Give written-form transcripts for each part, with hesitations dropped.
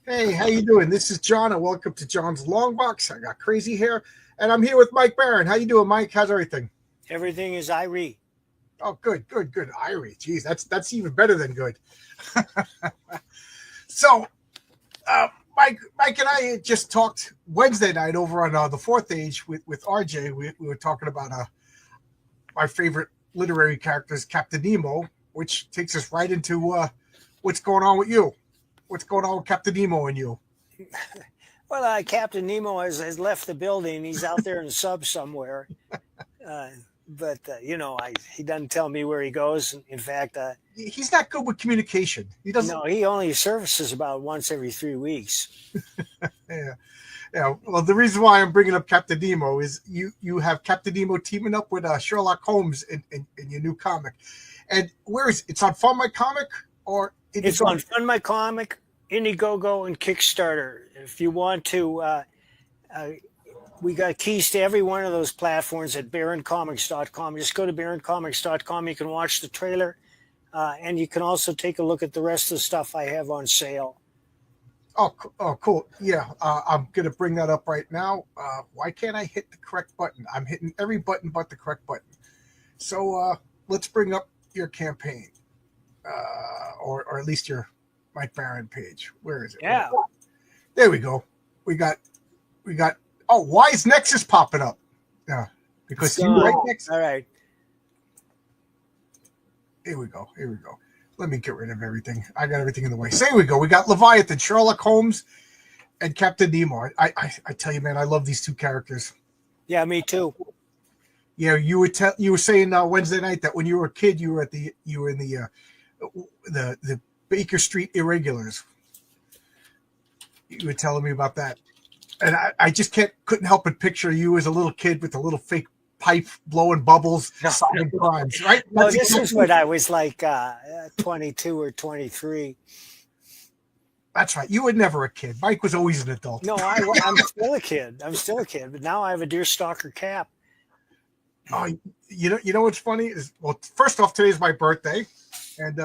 Hey, how you doing? This is John, and welcome to John's Longbox. I got crazy hair, and I'm here with Mike Barron. How you doing, Mike? How's everything? Everything is Irie. Oh, good. Irie, geez, that's even better than good. So, Mike and I just talked Wednesday night over on the Fourth Age with RJ. We were talking about my favorite literary characters, Captain Nemo, which takes us right into what's going on with you. What's going on with Captain Nemo and you? Well, Captain Nemo has left the building. He's out there in a sub somewhere. But he doesn't tell me where he goes. In fact, He's not good with communication. He doesn't. no, he only surfaces about once every 3 weeks. Yeah. Yeah, well, the reason why I'm bringing up Captain Nemo is you have Captain Nemo teaming up with Sherlock Holmes in your new comic, and where is it? It's on Fun My Comic or It's on Fund My Comic, Indiegogo, and Kickstarter. If you want to, we got keys to every one of those platforms at baroncomics.com. Just go to baroncomics.com. You can watch the trailer, and you can also take a look at the rest of the stuff I have on sale. Oh, cool. Yeah, I'm gonna bring that up right now. Why can't I hit the correct button? I'm hitting every button but the correct button. So let's bring up your campaign, or at least your Mike Barron page. Where is it? Yeah. There we go. We got. Oh, why is Nexus popping up? Yeah, because you like Nexus. All right. Here we go. Let me get rid of everything. I got everything in the way. So here we go. We got Leviathan, Sherlock Holmes, and Captain Nemo. I tell you, man, I love these two characters. Yeah, me too. Yeah, you were saying Wednesday night that when you were a kid, you were in the Baker Street Irregulars. You were telling me about that, and I just couldn't help but picture you as a little kid with a little fake pipe blowing bubbles, solving crimes, right? Well, this is when I was like 22 or 23. That's right. You were never a kid. Mike was always an adult. No, I'm still a kid. But now I have a deerstalker cap. Oh, you know what's funny is, well, first off, today's my birthday, and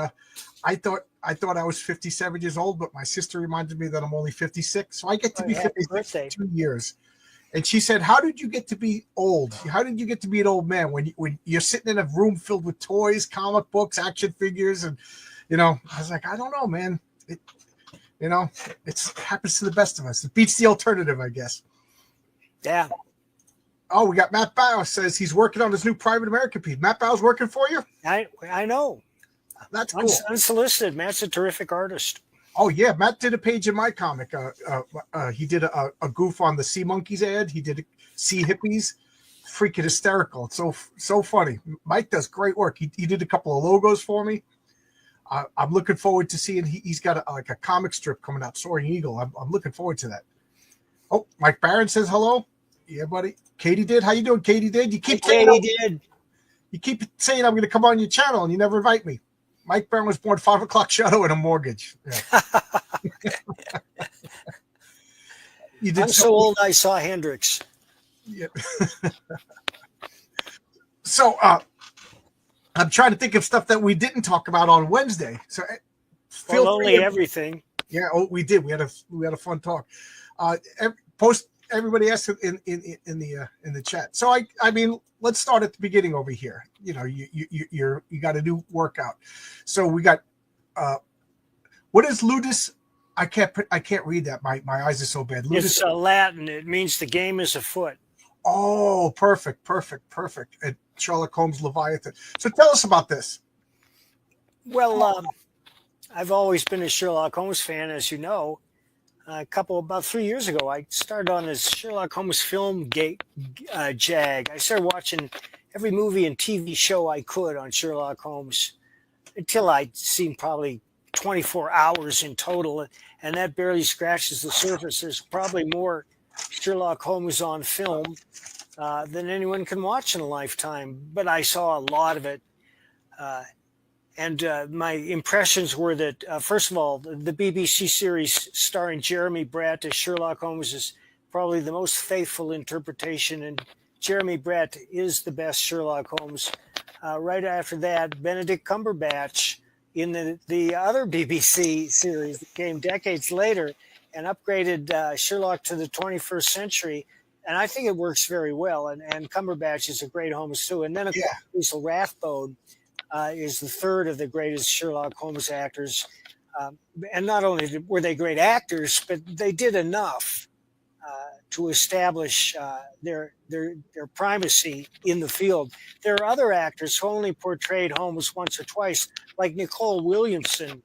I thought I was 57 years old, but my sister reminded me that I'm only 56, so I get to be 56 for 2 years. And she said, "How did you get to be old? How did you get to be an old man when you're sitting in a room filled with toys, comic books, action figures?" And I was like, "I don't know, man. It happens to the best of us. It beats the alternative, I guess." Yeah. Oh, we got Matt Bao says he's working on his new Private American piece. Matt Bao's working for you? I know. That's cool. Unsolicited. Matt's a terrific artist. Oh yeah, Matt did a page in my comic. He did a goof on the Sea Monkeys ad. He did Sea Hippies. Freaking hysterical. It's so funny. Mike does great work. He did a couple of logos for me. I'm looking forward to seeing. He's got a comic strip coming out, Soaring Eagle. I'm looking forward to that. Oh, Mike Barron says hello. Yeah, buddy. Katie did. How you doing, Katie did? You keep saying I'm going to come on your channel, and you never invite me. Mike Barron was born 5 o'clock shadow and a mortgage. Yeah. I'm so old I saw Hendrix. Yeah. So I'm trying to think of stuff that we didn't talk about on Wednesday. So only everything. Yeah, we did. We had a fun talk. Everybody asked in the chat. So I mean, let's start at the beginning over here. You got a new workout. So we got what is ludus? I can't read that. My eyes are so bad. Ludus. It's Latin. It means the game is afoot. Oh, perfect. And Sherlock Holmes Leviathan. So tell us about this. Well, I've always been a Sherlock Holmes fan, as you know. About 3 years ago, I started on this Sherlock Holmes film jag. I started watching every movie and TV show I could on Sherlock Holmes until I'd seen probably 24 hours in total, and that barely scratches the surface. There's probably more Sherlock Holmes on film than anyone can watch in a lifetime, but I saw a lot of it. And my impressions were that, first of all, the BBC series starring Jeremy Brett as Sherlock Holmes is probably the most faithful interpretation, and Jeremy Brett is the best Sherlock Holmes. Right after that, Benedict Cumberbatch in the other BBC series that came decades later and upgraded Sherlock to the 21st century. And I think it works very well. And Cumberbatch is a great Holmes too. And then of course, Cecil Rathbone is the third of the greatest Sherlock Holmes actors. And not only were they great actors, but they did enough to establish their primacy in the field. There are other actors who only portrayed Holmes once or twice, like Nicole Williamson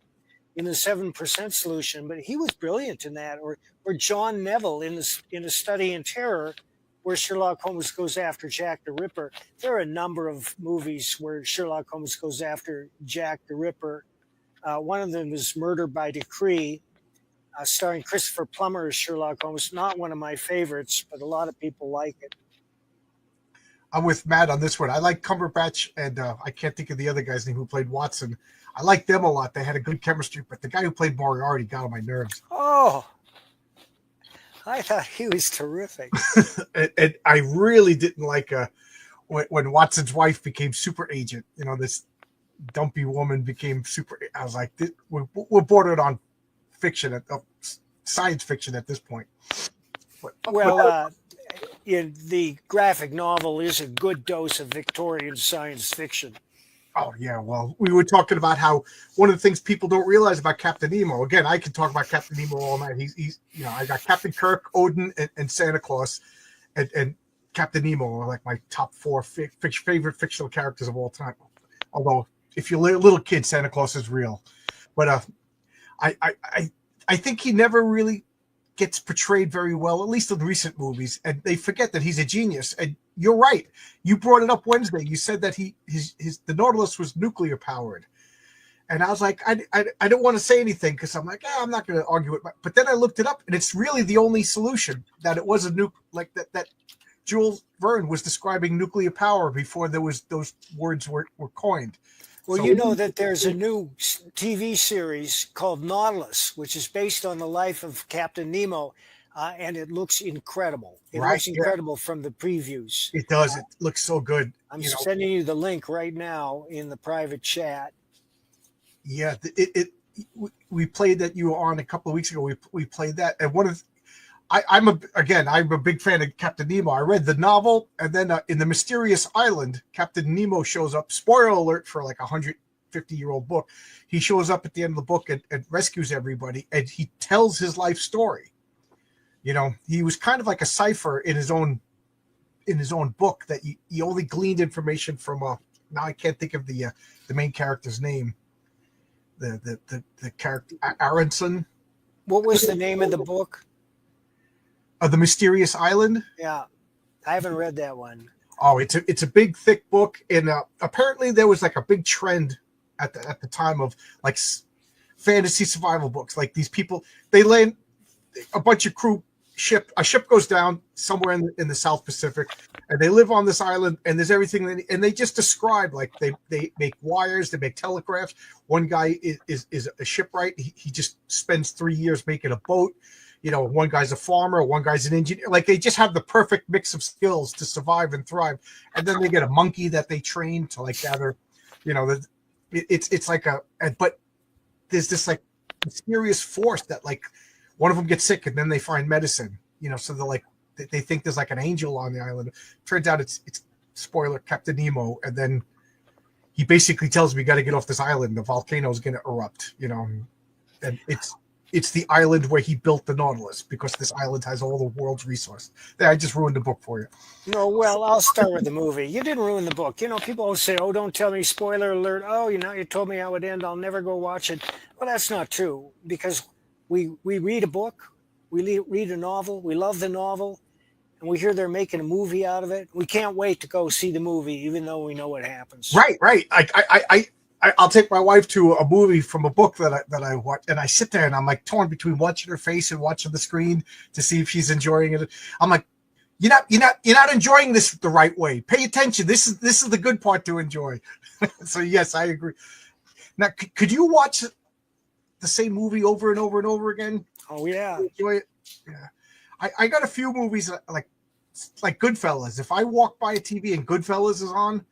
in the 7% Solution, but he was brilliant in that. Or John Neville in A Study in Terror, where Sherlock Holmes goes after Jack the Ripper. There are a number of movies where Sherlock Holmes goes after Jack the Ripper. One of them is Murder by Decree, starring Christopher Plummer as Sherlock Holmes. Not one of my favorites, but a lot of people like it. I'm with Matt on this one. I like Cumberbatch, and I can't think of the other guy's name who played Watson. I like them a lot. They had a good chemistry, but the guy who played Moriarty got on my nerves. Oh, I thought he was terrific. and I really didn't like when Watson's wife became super agent. You know, this dumpy woman became super. I was like, we're bordered on fiction, science fiction at this point. Well, the graphic novel is a good dose of Victorian science fiction. Oh, yeah. Well, we were talking about how one of the things people don't realize about Captain Nemo. Again, I can talk about Captain Nemo all night. He's I got Captain Kirk, Odin, and Santa Claus, and Captain Nemo are like my top 4 favorite fictional characters of all time. Although, if you're a little kid, Santa Claus is real. But I think he never really gets portrayed very well, at least in recent movies, and they forget that he's a genius. And you're right. You brought it up Wednesday. You said that the Nautilus was nuclear powered, and I was like, I don't want to say anything because I'm like, I'm not going to argue it. But then I looked it up, and it's really the only solution that it was that Jules Verne was describing nuclear power before those words were coined. Well, you know that there's a new TV series called Nautilus, which is based on the life of Captain Nemo, and it looks incredible. It looks incredible from the previews. It does. It looks so good. I'm sending you the link right now in the private chat. Yeah, we played that you were on a couple of weeks ago. We played that, and one of I'm a big fan of Captain Nemo. I read the novel, and then in The Mysterious Island, Captain Nemo shows up. Spoiler alert for like a 150-year-old book. He shows up at the end of the book and rescues everybody, and he tells his life story. You know, he was kind of like a cipher in his own book that he only gleaned information from. Now I can't think of the main character's name. The character Aronson. What was the name of the book? The Mysterious Island. Yeah, I haven't read that one. Oh, it's a big, thick book, and apparently there was like a big trend at the time of like fantasy survival books. Like these people, they land a bunch of crew. A ship goes down somewhere in the South Pacific, and they live on this island, and there's everything. And they just describe like they make wires, they make telegraphs. One guy is a shipwright. He just spends 3 years making a boat. You know, one guy's a farmer, one guy's an engineer. Like they just have the perfect mix of skills to survive and thrive. And then they get a monkey that they train to like gather. You know, it's like but there's this like mysterious force that like one of them gets sick and then they find medicine. You know, so they're like they think there's like an angel on the island. Turns out it's spoiler Captain Nemo, and then he basically tells me, "You got to get off this island. The volcano's going to erupt." You know, and it's the island where he built the Nautilus because this island has all the world's resources. I just ruined the book for you. No, well, I'll start with the movie. You didn't ruin the book. You know, people always say, "Oh, don't tell me, spoiler alert. Oh, you told me how it end. I'll never go watch it." Well, that's not true because we read a book, we read a novel, we love the novel, and we hear they're making a movie out of it. We can't wait to go see the movie, even though we know what happens. Right. I'll take my wife to a movie from a book that I watch, and I sit there and I'm like torn between watching her face and watching the screen to see if she's enjoying it. I'm like, you're not enjoying this the right way. Pay attention. This is the good part to enjoy. So yes, I agree. Now, could you watch the same movie over and over and over again? Oh yeah, enjoy it. Yeah, I got a few movies like Goodfellas. If I walk by a TV and Goodfellas is on,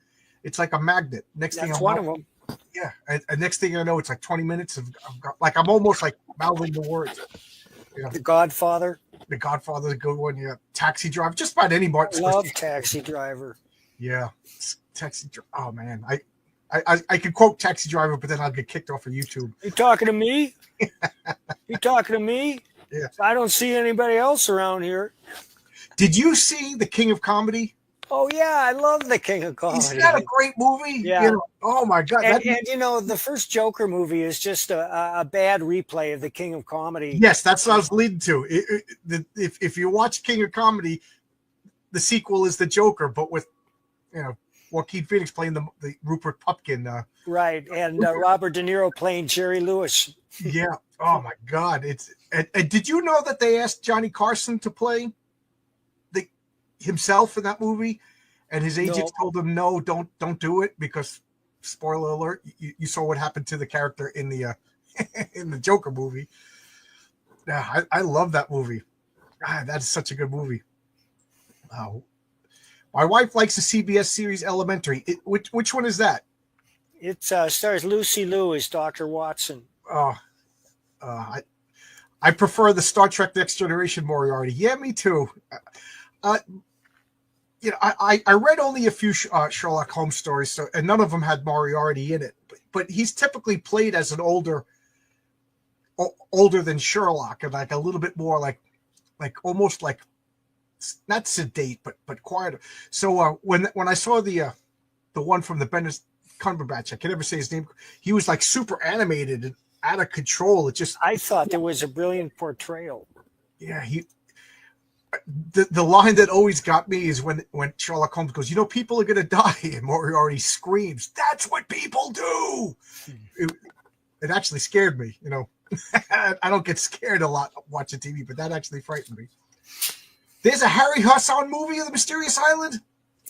it's like a magnet. That's one of them. Yeah, and next thing I know, it's like 20 minutes of like I'm almost like mouthing the words. Yeah. The Godfather. The Godfather's a good one. Yeah. Taxi Driver. Just about any Martin Love Scorsese. Taxi Driver. Yeah. Oh man, I could quote Taxi Driver, but then I'll get kicked off of YouTube. You talking to me? You talking to me? Yeah. I don't see anybody else around here. Did you see The King of Comedy? Oh yeah, I love The King of Comedy. Isn't that a great movie? Yeah. You know, oh my God. And you know, the first Joker movie is just a bad replay of The King of Comedy. Yes, that's what I was leading to. If you watch King of Comedy, the sequel is the Joker, but with, you know, Joaquin Phoenix playing the Rupert Pupkin. Right, and Robert De Niro playing Jerry Lewis. Yeah. Oh my God. And did you know that they asked Johnny Carson to play himself in that movie, and his agents told him no, don't do it, because spoiler alert, you saw what happened to the character in the in the Joker movie. Yeah, I love that movie. That is such a good movie. My wife likes the CBS series Elementary. Which one is that? It stars Lucy Liu as Dr. Watson. I prefer the Star Trek Next Generation Moriarty. Yeah, me too. You know, I read only a few Sherlock Holmes stories, and none of them had Moriarty in it. But he's typically played as an older than Sherlock, and like a little bit more like almost like not sedate, but quieter. So when I saw the one from the Benedict Cumberbatch, I can never say his name. He was like super animated and out of control. I thought there was a brilliant portrayal. Yeah, the line that always got me is when Sherlock Holmes goes, you know, people are going to die, and Moriarty screams, "That's what people do." It actually scared me. You know, I don't get scared a lot watching TV, but that actually frightened me. There's a Harry Hasson movie of the Mysterious Island.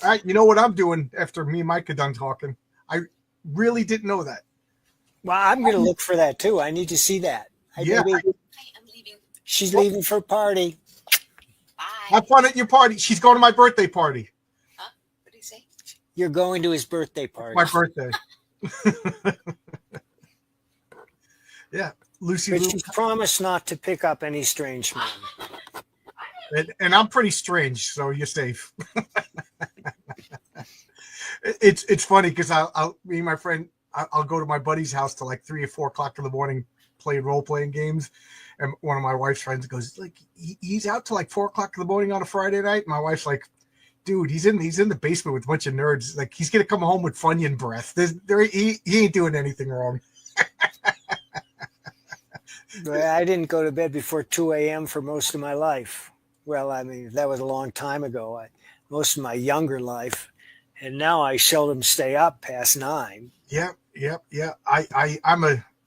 All right, you know what I'm doing after me and Mike are done talking. I really didn't know that. Well, I'm going to look for that too. I need to see that. Yeah. I'm leaving. She's leaving for a party. Bye. Have fun at your party. She's going to my birthday party. Huh? What did he say? You're going to his birthday party. My birthday. Yeah, Lucy But Liu. she's promised not to pick up any strange men. And I'm pretty strange, so you're safe. It's funny because me and my friend, I'll go to my buddy's house till like 3 or 4 o'clock in the morning playing role-playing games. And one of my wife's friends goes, like, he's out till like 4 o'clock in the morning on a Friday night. My wife's like, dude, he's in the basement with a bunch of nerds. Like, he's gonna come home with Funyun breath. He ain't doing anything wrong. I didn't go to bed before 2 a.m. for most of my life. Well, I mean, that was a long time ago. Most of my younger life. And now I seldom stay up past 9. Yeah.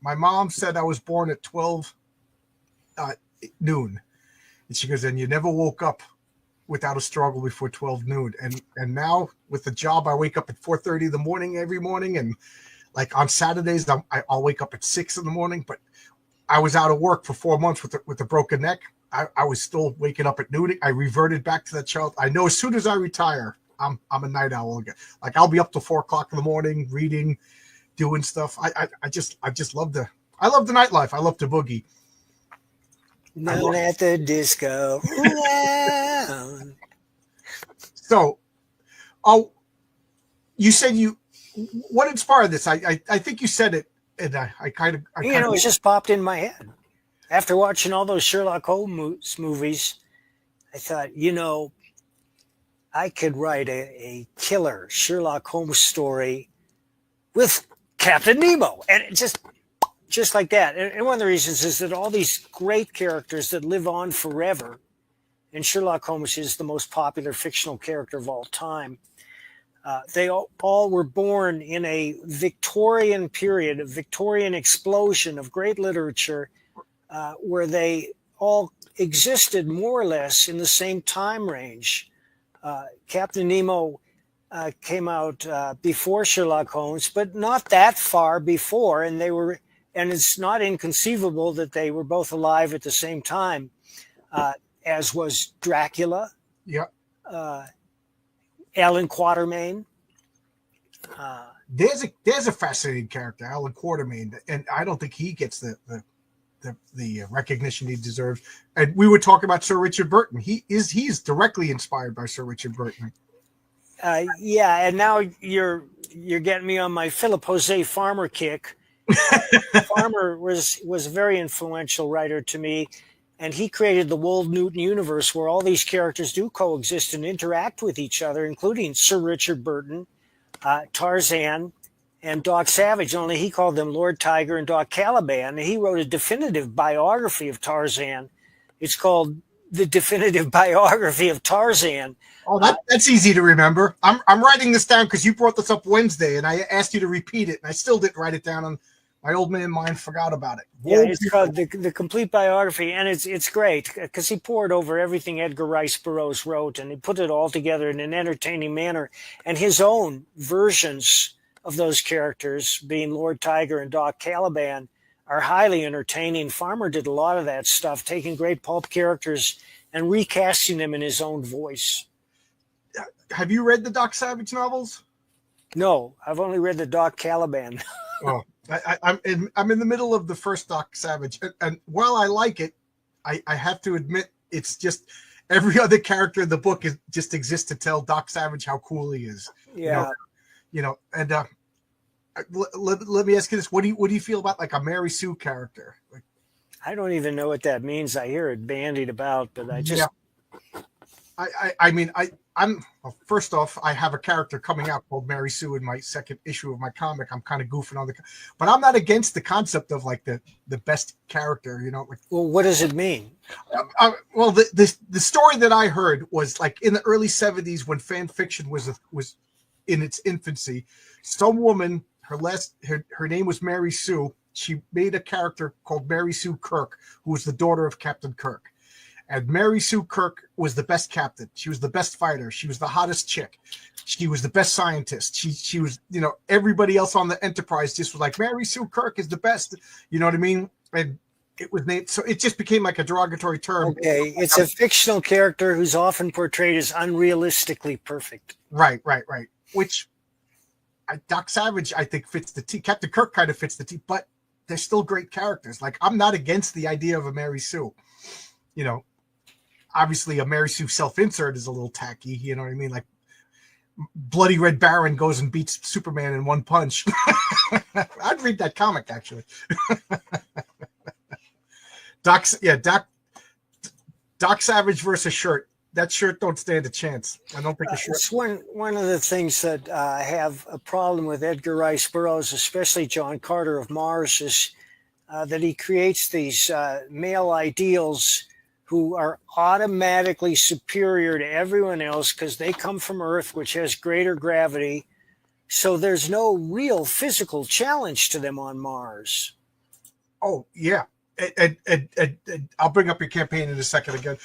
My mom said I was born at 12 noon. And she goes, and you never woke up without a struggle before 12 noon. And now with the job, I wake up at 4:30 in the morning every morning. And like on Saturdays, I'll wake up at 6 in the morning. But I was out of work for 4 months with a broken neck. I was still waking up at noon. I reverted back to that child. I know as soon as I retire, I'm a night owl again. Like I'll be up till 4 o'clock in the morning, reading, doing stuff. I just love the nightlife. I love to boogie. Down at the disco. So, you said what inspired this? I think you said it, and I kind of it just popped in my head. After watching all those Sherlock Holmes movies, I thought, I could write a killer Sherlock Holmes story with Captain Nemo. And it just like that. And one of the reasons is that all these great characters that live on forever, and Sherlock Holmes is the most popular fictional character of all time, they all were born in a Victorian period, a Victorian explosion of great literature, where they all existed more or less in the same time range. Captain Nemo came out before Sherlock Holmes, but not that far before, and it's not inconceivable that they were both alive at the same time, as was Dracula. Yeah. Alan Quatermain. There's a fascinating character, Alan Quatermain, and I don't think he gets the the recognition he deserves. And we were talking about Sir Richard Burton. He's directly inspired by Sir Richard Burton. Yeah, and now you're getting me on my Philip Jose Farmer kick. Farmer was a very influential writer to me, and he created the Wold Newton universe where all these characters do coexist and interact with each other, including Sir Richard Burton, Tarzan, and Doc Savage, only he called them Lord Tiger and Doc Caliban. And he wrote a definitive biography of Tarzan. It's called The Definitive Biography of Tarzan. Oh, that's easy to remember. I'm writing this down because you brought this up Wednesday, and I asked you to repeat it, and I still didn't write it down. On my old man mind forgot about it. Yeah, it's called the Complete Biography, and it's great because he poured over everything Edgar Rice Burroughs wrote, and he put it all together in an entertaining manner. And his own versions of those characters, being Lord Tiger and Doc Caliban, are highly entertaining. Farmer did a lot of that stuff, taking great pulp characters and recasting them in his own voice. Have you read the Doc Savage novels? No, I've only read the Doc Caliban. Oh, I'm in the middle of the first Doc Savage, and while I like it, I have to admit it's just every other character in the book just exists to tell Doc Savage how cool he is. Yeah. And let me ask you this: what do you feel about like a Mary Sue character? Like, I don't even know what that means. I hear it bandied about, but I just. Yeah. Well, first off, I have a character coming out called Mary Sue in my second issue of my comic. I'm kind of goofing on but I'm not against the concept of like the best character. Like. Well, what does it mean? Well, the story that I heard was like in the early '70s when fan fiction was in its infancy. Some woman, her name was Mary Sue. She made a character called Mary Sue Kirk, who was the daughter of Captain Kirk. And Mary Sue Kirk was the best captain. She was the best fighter. She was the hottest chick. She was the best scientist. She was, everybody else on the Enterprise just was like, Mary Sue Kirk is the best. You know what I mean? And it was named, so it just became like a derogatory term. Okay, it's a fictional character who's often portrayed as unrealistically perfect. Right. Which Doc Savage, I think, fits the T. Captain Kirk kind of fits the T, but they're still great characters. Like, I'm not against the idea of a Mary Sue. Obviously a Mary Sue self-insert is a little tacky. You know what I mean? Like, Bloody Red Baron goes and beats Superman in one punch. I'd read that comic, actually. Doc Savage versus Shirt. That shirt don't stand a chance. I don't think the shirt. It's one of the things that have a problem with Edgar Rice Burroughs, especially John Carter of Mars, is that he creates these male ideals who are automatically superior to everyone else because they come from Earth, which has greater gravity. So there's no real physical challenge to them on Mars. Oh, yeah. And I'll bring up your campaign in a second again.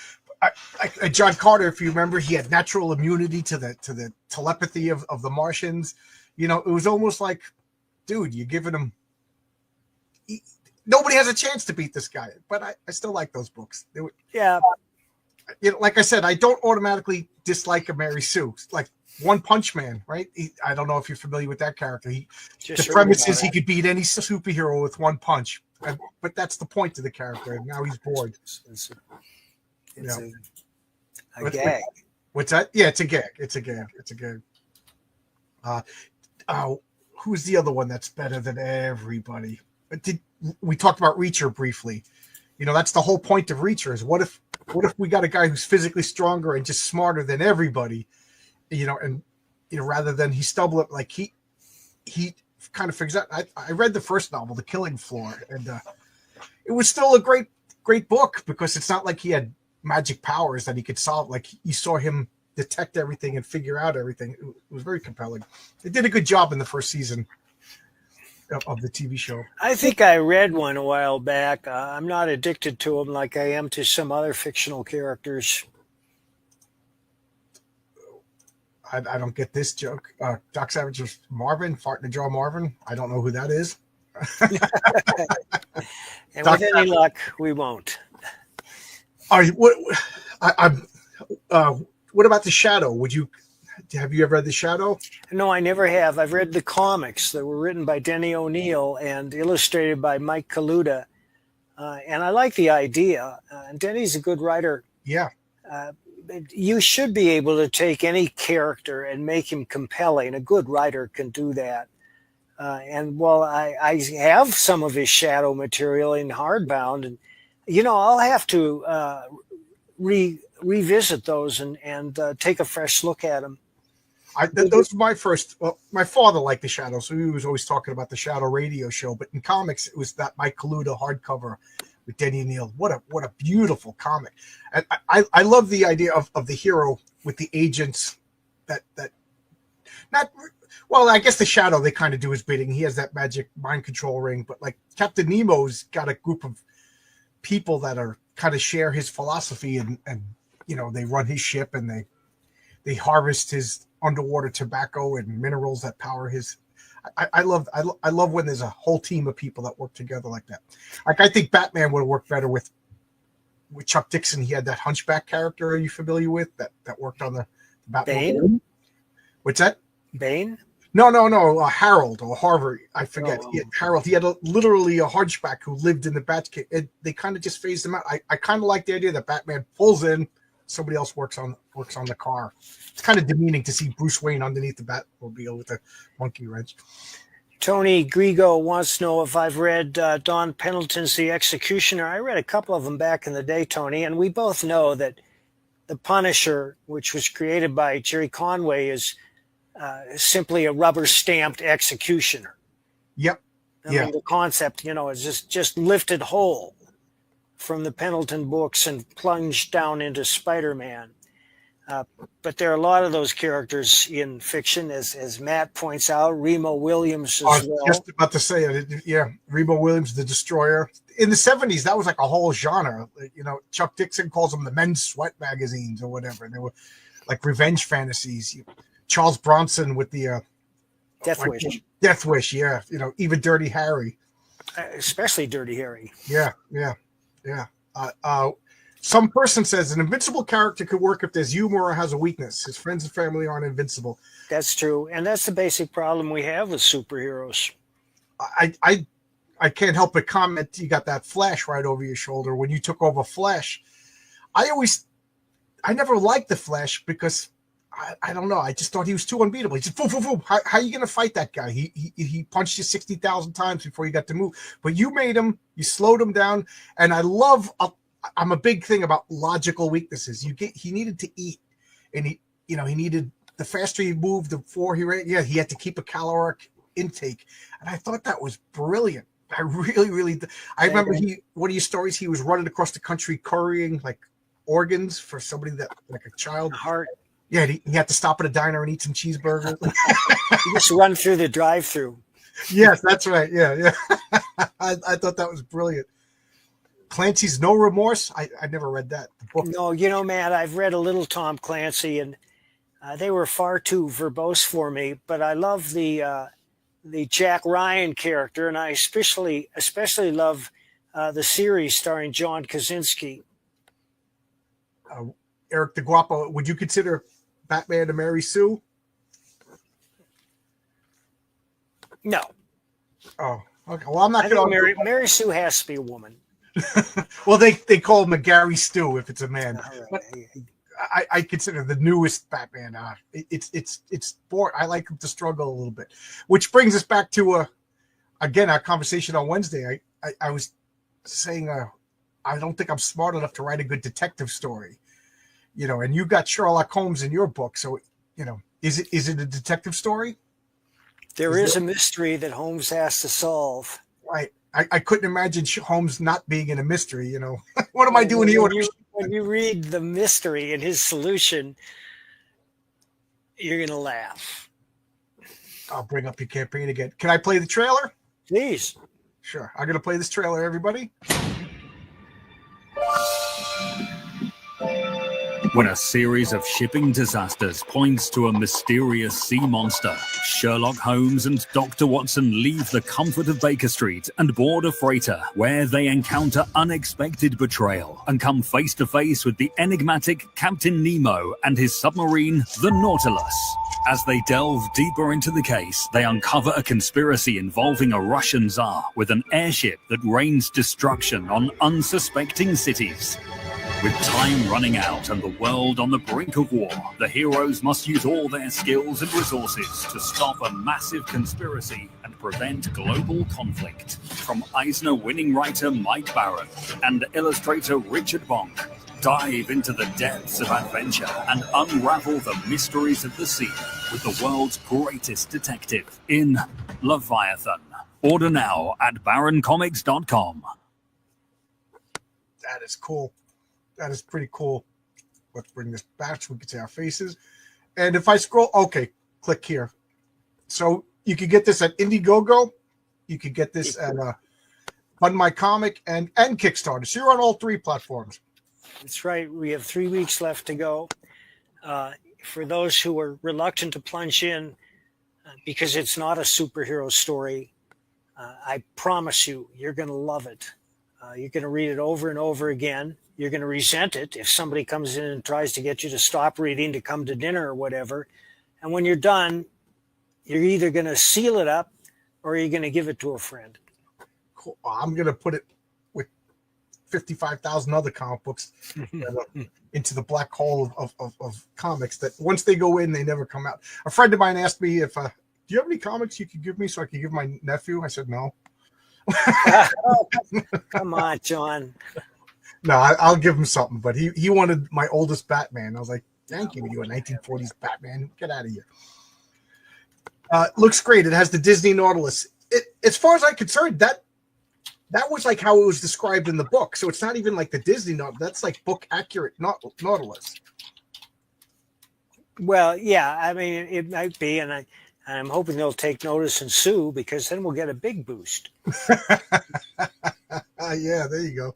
John Carter, if you remember, he had natural immunity to the telepathy of the Martians. It was almost like, dude, you're giving him... Nobody has a chance to beat this guy, but I still like those books. Yeah. Like I said, I don't automatically dislike a Mary Sue. Like One Punch Man, right? I don't know if you're familiar with that character. The premise is he could beat any superhero with one punch, but that's the point of the character. And now he's bored. It's a gag. What's that? Yeah, it's a gag. Who's the other one that's better than everybody? We talked about Reacher briefly. That's the whole point of Reacher is what if we got a guy who's physically stronger and just smarter than everybody, and rather than he stumble up, like he kind of figures out. I read the first novel, The Killing Floor, and it was still a great book because it's not like he had magic powers that he could solve. Like you saw him detect everything and figure out everything. It was very compelling. They did a good job in the first season of the TV show. I think I read one a while back. I'm not addicted to them like I am to some other fictional characters. I don't get this joke. Doc Savage was Marvin, farting to draw Marvin. I don't know who that is. And with any luck, we won't. What about The Shadow? Have you ever read The Shadow? No, I never have. I've read the comics that were written by Denny O'Neil and illustrated by Mike Kaluta. And I like the idea. And Denny's a good writer. Yeah. You should be able to take any character and make him compelling. A good writer can do that. And well, I have some of his shadow material in hardbound, and I'll have to revisit those and take a fresh look at them. Those were my first. Well, my father liked the Shadow, so he was always talking about the Shadow radio show. But in comics, it was that Mike Kaluta hardcover with Denny Neal. What a beautiful comic! And I love the idea of the hero with the agents that not. Well, I guess the Shadow, they kind of do his bidding. He has that magic mind control ring, but like Captain Nemo's got a group of people that are kind of share his philosophy, and they run his ship, and they harvest his underwater tobacco and minerals that power his. I love when there's a whole team of people that work together like that. Like, I think Batman would have worked better with Chuck Dixon. He had that hunchback character. Are you familiar with that worked on the Batman? Bane? What's that? Bane? No. Harold or Harvard. I forget. Oh. Harold. He had literally a hunchback who lived in the Batcave. They kind of just phased him out. I kind of like the idea that Batman pulls in, somebody else works on the car. It's kind of demeaning to see Bruce Wayne underneath the Batmobile with a monkey wrench. Tony Grigo wants to know if I've read Don Pendleton's The Executioner. I read a couple of them back in the day, Tony, and we both know that The Punisher, which was created by Jerry Conway, is simply a rubber-stamped executioner. Yep. I mean, the concept, is just lifted whole from the Pendleton books and plunged down into Spider-Man. But there are a lot of those characters in fiction, as Matt points out. Remo Williams as well. Just about to say it. Yeah, Remo Williams, the Destroyer. In the 70s, that was like a whole genre. Chuck Dixon calls them the men's sweat magazines or whatever. They were like revenge fantasies. Charles Bronson with the Death Wish. Death Wish, yeah. Even Dirty Harry. Especially Dirty Harry. Yeah. Some person says an invincible character could work if there's humor or has a weakness. His friends and family aren't invincible. That's true. And that's the basic problem we have with superheroes. I can't help but comment, you got that Flash right over your shoulder. When you took over Flash, I never liked the Flash because I don't know. I just thought he was too unbeatable. He just, How are you going to fight that guy? He punched you 60,000 times before you got to move. But you made him. You slowed him down. And I'm a big thing about logical weaknesses. He needed to eat, and he needed, the faster he moved, the more he ran. Yeah, he had to keep a caloric intake, and I thought that was brilliant. I really. I remember one of your stories. He was running across the country currying like organs for somebody that like a child heart. Yeah, he had to stop at a diner and eat some cheeseburgers. He just run through the drive-through. Yes, that's right. Yeah. I thought that was brilliant. Clancy's No Remorse. I never read that book. No, Matt, I've read a little Tom Clancy, and they were far too verbose for me. But I love the Jack Ryan character, and I especially love the series starring John Krasinski. Eric DeGuapo, would you consider Batman to Mary Sue? No. Oh, okay. Well, I'm not going to. Mary Sue has to be a woman. Well, they call him a Gary Stu if it's a man. Right. But I consider the newest Batman. It's boring. I like him to struggle a little bit, which brings us back to again our conversation on Wednesday. I was saying I don't think I'm smart enough to write a good detective story, and you got Sherlock Holmes in your book, so is it a detective story? There is a mystery that Holmes has to solve. Right. I couldn't imagine Holmes not being in a mystery, What am I doing here? When you read the mystery and his solution, you're going to laugh. I'll bring up your campaign again. Can I play the trailer? Please. Sure. I'm going to play this trailer, everybody. When a series of shipping disasters points to a mysterious sea monster, Sherlock Holmes and Dr. Watson leave the comfort of Baker Street and board a freighter where they encounter unexpected betrayal and come face to face with the enigmatic Captain Nemo and his submarine, the Nautilus. As they delve deeper into the case, they uncover a conspiracy involving a Russian Tsar with an airship that rains destruction on unsuspecting cities. With time running out and the world on the brink of war, the heroes must use all their skills and resources to stop a massive conspiracy and prevent global conflict. From Eisner-winning writer Mike Barron and illustrator Richard Bonk, dive into the depths of adventure and unravel the mysteries of the sea with the world's greatest detective in Leviathan. Order now at baroncomics.com. That is cool. That is pretty cool. Let's bring this back so we can see our faces. And if I scroll, okay, click here. So you could get this at Indiegogo. You could get this at Fund My Comic and Kickstarter. So you're on all three platforms. That's right. We have 3 weeks left to go. For those who are reluctant to plunge in because it's not a superhero story, I promise you, you're going to love it. You're going to read it over and over again. You're going to resent it if somebody comes in and tries to get you to stop reading to come to dinner or whatever. And when you're done, you're either going to seal it up or you're going to give it to a friend. Cool. I'm going to put it with 55,000 other comic books into the black hole of comics that once they go in, they never come out. A friend of mine asked me if, do you have any comics you could give me so I could give my nephew? I said, no. Oh, come on, John. No, I'll give him something, but he wanted my oldest Batman. I was like, thank you, you a 1940s Batman. Get out of here. Looks great. It has the Disney Nautilus. As far as I'm concerned, that was like how it was described in the book. So it's not even like the Disney Nautilus. That's like book accurate Nautilus. Well, yeah, I mean, it might be, and I'm hoping they'll take notice and sue because then we'll get a big boost. Yeah, there you go.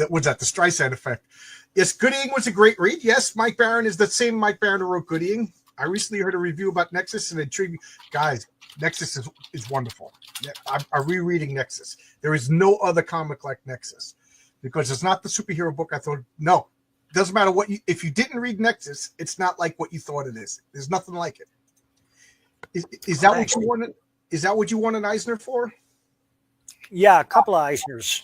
Was that the Streisand effect? Yes, Gooding was a great read. Yes, Mike Barron is the same Mike Barron who wrote Gooding. I recently heard a review about Nexus and intrigued. Guys, Nexus is wonderful. I'm rereading Nexus. There is no other comic like Nexus because it's not the superhero book I thought. No, doesn't matter what you. If you didn't read Nexus, it's not like what you thought it is. There's nothing like it. Is that what you wanted? Is that what you want an Eisner for? Yeah, a couple of Eisners.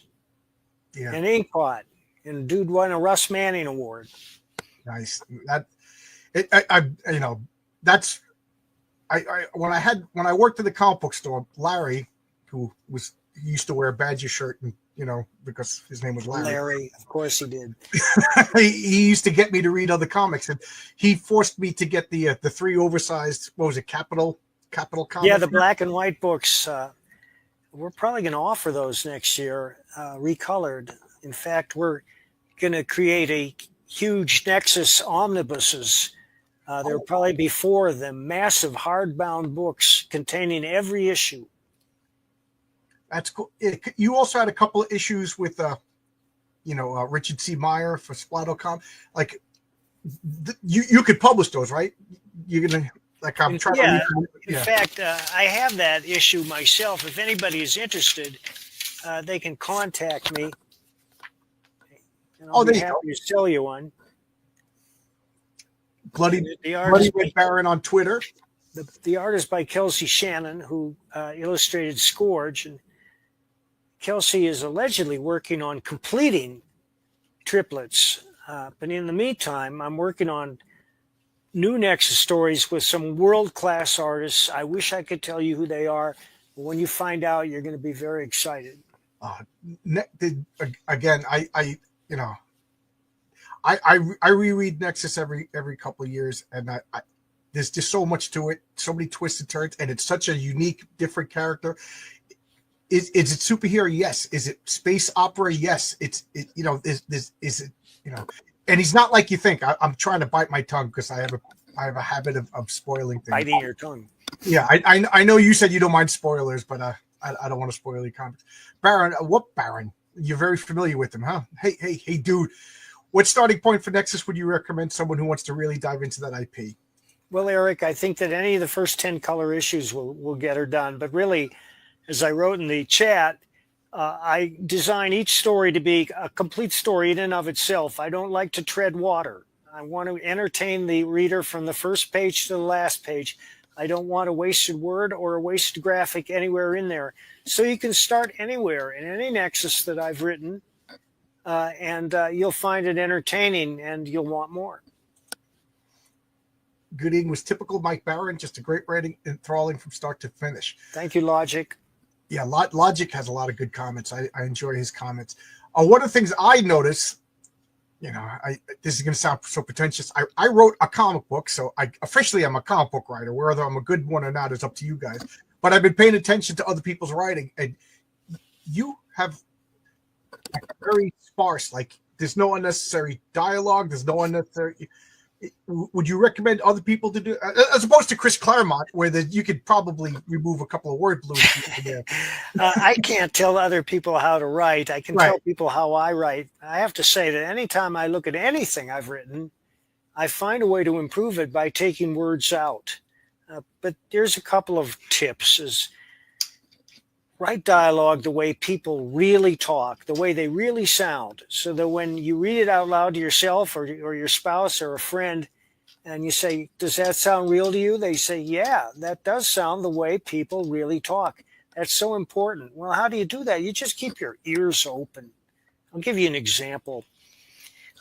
Yeah. An Inkpot, and a dude won a Russ Manning Award. Nice. When I worked at the comic book store, Larry, who used to wear a Badger shirt, and because his name was Larry. Larry, of course he did. he used to get me to read other comics, and he forced me to get the 3 oversized. What was it? Capital comics. Yeah, the black and white books. We're probably going to offer those next year, recolored. In fact, we're going to create a huge Nexus omnibuses. There'll probably be 4 of them, massive hardbound books containing every issue. That's cool. You also had a couple of issues with, Richard C. Meyer for Splatocom. Like, you could publish those, right? You're gonna. Like I'm trying to In fact, I have that issue myself. If anybody is interested, they can contact me. And I'll be happy to sell you one. Bloody Red Baron on Twitter. The art is by Kelsey Shannon, who illustrated Scourge. And Kelsey is allegedly working on completing triplets. But in the meantime, I'm working on new Nexus stories with some world-class artists. I wish I could tell you who they are, but when you find out, you're going to be very excited. Again, I reread Nexus every couple of years, and I there's just so much to it, so many twists and turns, and it's such a unique, different character. Is it superhero? Yes. Is it space opera? Yes. Is it and he's not like you think. I'm trying to bite my tongue because I have a habit of spoiling things. Biting your tongue. Yeah, I know you said you don't mind spoilers, but I don't want to spoil your comics. Baron, what Baron? You're very familiar with him, huh? Hey, dude. What starting point for Nexus would you recommend someone who wants to really dive into that IP? Well, Eric, I think that any of the first 10 color issues will get her done. But really, as I wrote in the chat, I design each story to be a complete story in and of itself. I don't like to tread water. I want to entertain the reader from the first page to the last page. I don't want a wasted word or a wasted graphic anywhere in there. So you can start anywhere in any nexus that I've written, and you'll find it entertaining, and you'll want more. Good evening was typical Mike Barron, just a great writing, enthralling from start to finish. Thank you, Logic. Yeah, Logic has a lot of good comments. I enjoy his comments. One of the things I notice, this is going to sound so pretentious. I wrote a comic book, so I officially am a comic book writer. Whether I'm a good one or not is up to you guys. But I've been paying attention to other people's writing, and you have very sparse. Like, there's no unnecessary dialogue. There's no unnecessary. Would you recommend other people to do, as opposed to Chris Claremont, where you could probably remove a couple of word balloons there? I can't tell other people how to write. I can tell people how I write. I have to say that anytime I look at anything I've written, I find a way to improve it by taking words out. But there's a couple of tips: is write dialogue the way people really talk, the way they really sound, so that when you read it out loud to yourself or your spouse or a friend, and you say, does that sound real to you? They say, yeah, that does sound the way people really talk. That's so important. Well, how do you do that? You just keep your ears open. I'll give you an example.